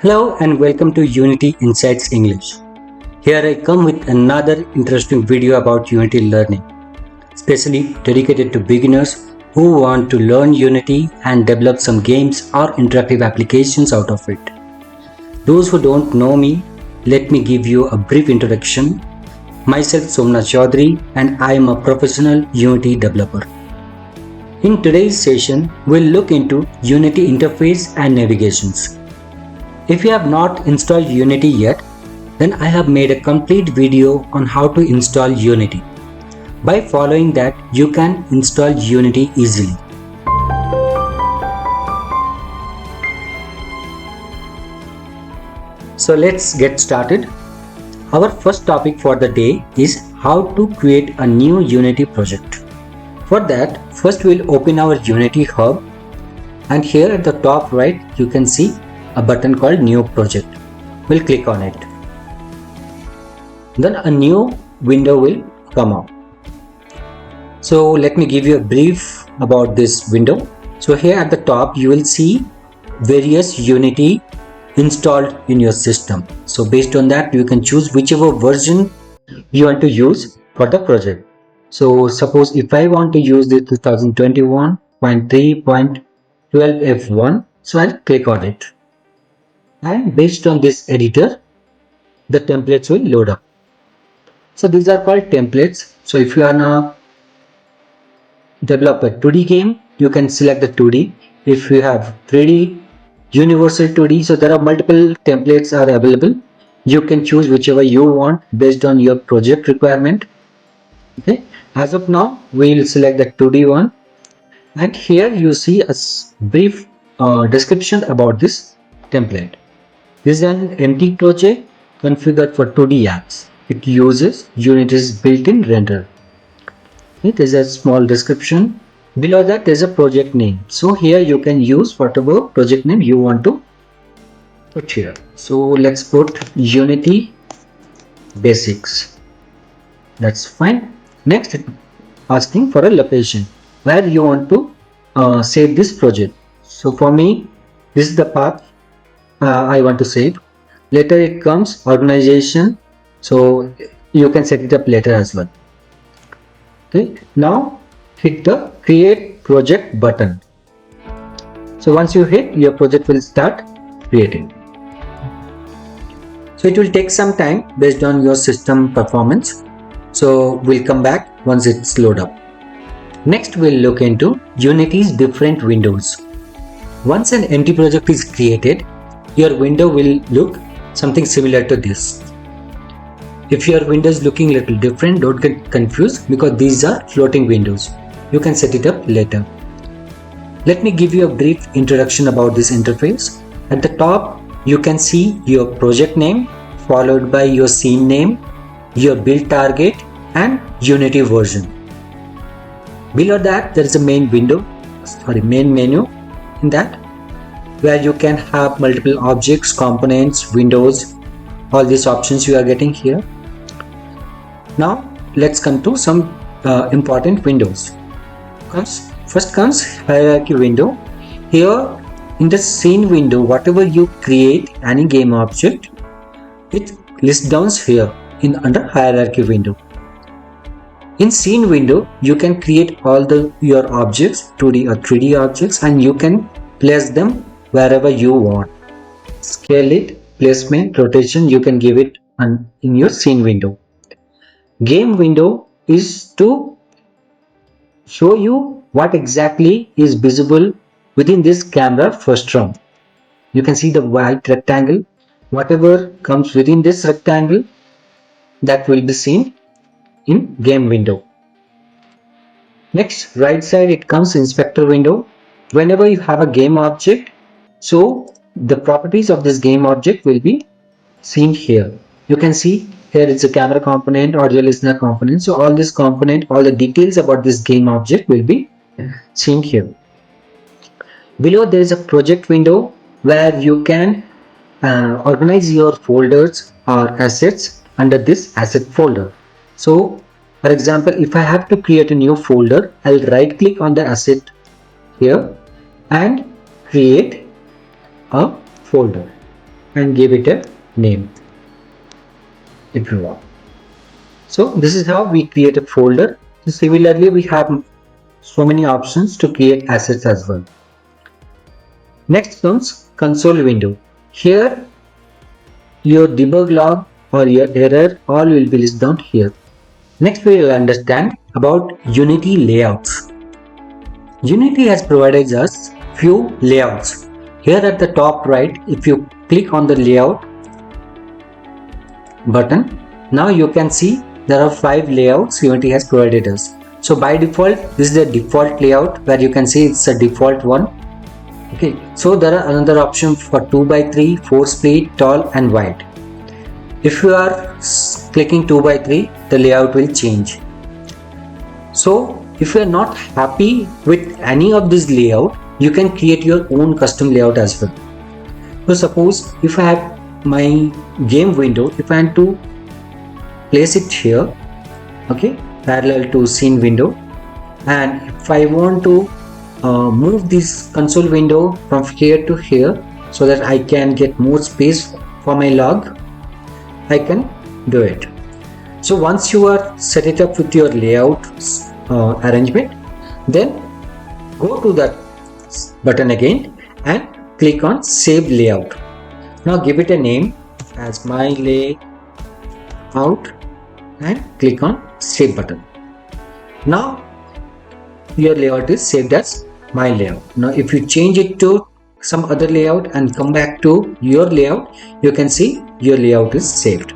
Hello and welcome to Unity Insights English. Here I come with another interesting video about Unity learning, specially dedicated to beginners who want to learn Unity and develop some games or interactive applications out of it. Those who don't know me, let me give you a brief introduction. Myself Somnath Chaudhary and I am a professional Unity developer. In today's session, we'll look into Unity interface and navigations. If you have not installed Unity yet, then I have made a complete video on how to install Unity. By following that, you can install Unity easily. So let's get started. Our first topic for the day is how to create a new Unity project. For that, first we'll open our Unity hub, and here at the top right you can see a button called New Project. We'll click on it. Then a new window will come up. So let me give you a brief about this window. So here at the top you will see various Unity installed in your system. So based on that you can choose whichever version you want to use for the project. So suppose if I want to use the 2021.3.12F1, so I'll click on it. And based on this editor, the templates will load up. So these are called templates. So if you are now develop a 2D game, you can select the 2D. If you have 3D, universal 2D, so there are multiple templates are available. You can choose whichever you want based on your project requirement. Okay. As of now, we will select the 2D one. And here you see a brief description about this template. This is an empty project configured for 2D apps. It uses Unity's built-in render. It is a small description. Below that there is a project name. So here you can use whatever project name you want to put here. So let's put Unity Basics. That's fine. Next, asking for a location where you want to save this project. So for me, this is the path I want to save. Later it comes organization, so you can set it up later as well. Okay, now hit the create project button. So once you hit, your project will start creating. So it will take some time based on your system performance. So we'll come back once it's load up. Next we'll look into Unity's different windows. Once an empty project is created, your window will look something similar to this. If your window is looking a little different, don't get confused because these are floating windows. You can set it up later. Let me give you a brief introduction about this interface. At the top, you can see your project name followed by your scene name, your build target and Unity version. Below that, there is a main menu in that, where you can have multiple objects, components, windows, all these options you are getting here. Now let's come to some important windows. First comes hierarchy window. Here in the scene window, whatever you create, any game object, it lists down here in under hierarchy window. In scene window, you can create all your objects, 2D or 3D objects, and you can place them wherever you want. Scale it, placement, rotation, you can give it in your scene window. Game window is to show you what exactly is visible within this camera first round. You can see the white rectangle. Whatever comes within this rectangle, that will be seen in game window. Next, right side it comes inspector window. Whenever you have a game object, so the properties of this game object will be seen here. You can see here it's a camera component, audio listener component. So all this component, all the details about this game object will be seen here. Below there is a project window where you can organize your folders or assets under this asset folder. So for example, if I have to create a new folder, I'll right click on the asset here and create a folder. and give it a name if you want. So this is how we create a folder. So similarly, we have so many options to create assets as well. Next comes console window. Here your debug log or your error all will be listed down here. Next we will understand about Unity layouts. Unity has provided us few layouts. Here at the top right, if you click on the layout button, now you can see there are 5 layouts Unity has provided us. So by default, this is the default layout where you can see it's a default one. Okay, so there are another option for 2x3, 4 split, tall and wide. If you are clicking 2x3, the layout will change. So if you are not happy with any of this layout, you can create your own custom layout as well. So suppose if I have my game window, if I want to place it here, okay, parallel to scene window, and if I want to move this console window from here to here so that I can get more space for my log, I can do it. So once you are set it up with your layout arrangement, then go to that button again and click on save layout. Now give it a name as my layout and click on save button. Now your layout is saved as my layout. Now if you change it to some other layout and come back to your layout, you can see your layout is saved.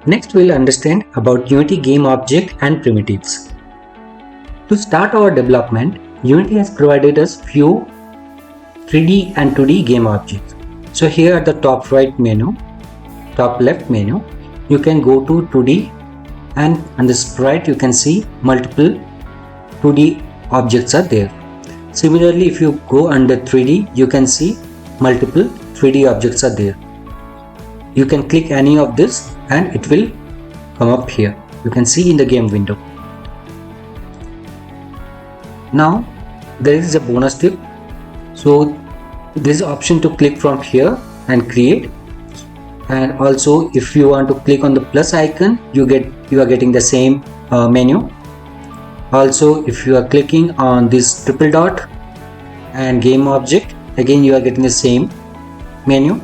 Next we'll understand about Unity GameObject and primitives. To start our development, Unity has provided us few 3D and 2D game objects. So here at the top right menu, top left menu, you can go to 2D, and on the sprite you can see multiple 2D objects are there. Similarly, if you go under 3D, you can see multiple 3D objects are there. You can click any of this and it will come up here. You can see in the game window. Now there is a bonus tip. So there is option to click from here and create, and also if you want to click on the plus icon, you are getting the same menu. Also if you are clicking on this triple dot and game object, again you are getting the same menu.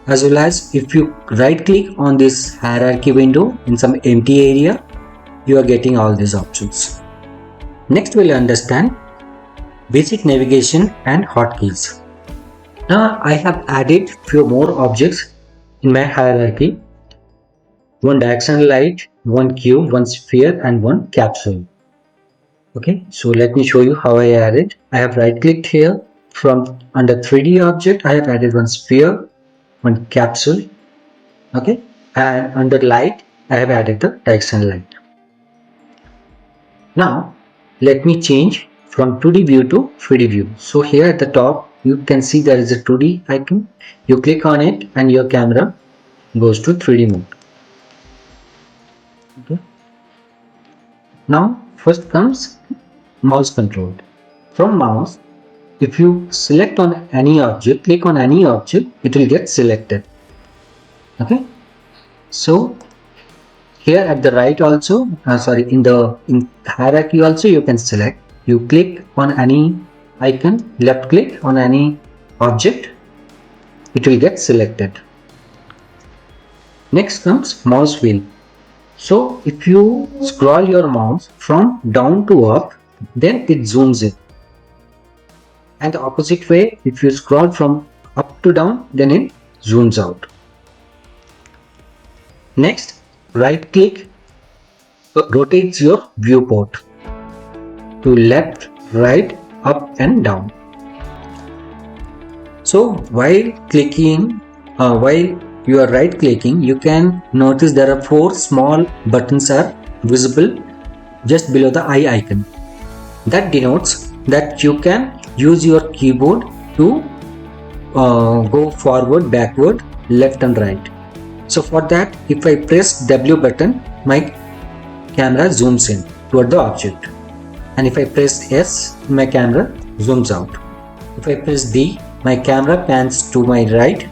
As well as if you right click on this hierarchy window in some empty area, you are getting all these options. Next we'll understand basic navigation and hotkeys. Now I have added few more objects in my hierarchy. One directional light, one cube, one sphere and one capsule. Okay, so let me show you how I added. I have right clicked here. From under 3D object, I have added one sphere, one capsule, okay, and under light I have added the directional light. Now let me change from 2D view to 3D view. So here at the top you can see there is a 2D icon. You click on it and your camera goes to 3D mode. Okay. Now first comes mouse control. From mouse, if you select on any object, click on any object, it will get selected. Okay, so here at the right also, in hierarchy also you can select. You click on any icon, left click on any object, it will get selected. Next comes mouse wheel. So if you scroll your mouse from down to up, then it zooms in. And the opposite way, if you scroll from up to down, then it zooms out. Next, right click rotates your viewport to left, right, up and down. So while clicking, while you are right clicking, you can notice there are 4 small buttons are visible just below the eye icon. That denotes that you can use your keyboard to go forward, backward, left and right. So for that, if I press W button, my camera zooms in toward the object, and if I press S, my camera zooms out. If I press D, my camera pans to my right,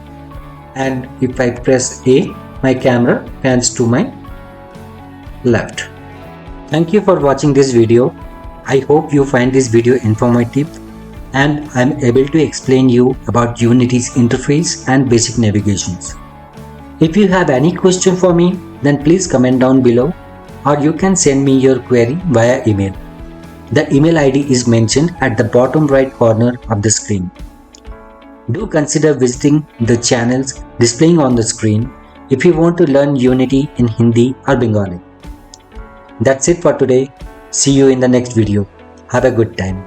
and if I press A, my camera pans to my left. Thank you for watching this video. I hope you find this video informative and I'm able to explain you about Unity's interface and basic navigations. If you have any question for me, then please comment down below, or you can send me your query via email. The email ID is mentioned at the bottom right corner of the screen. Do consider visiting the channels displaying on the screen if you want to learn Unity in Hindi or Bengali. That's it for today. See you in the next video. Have a good time.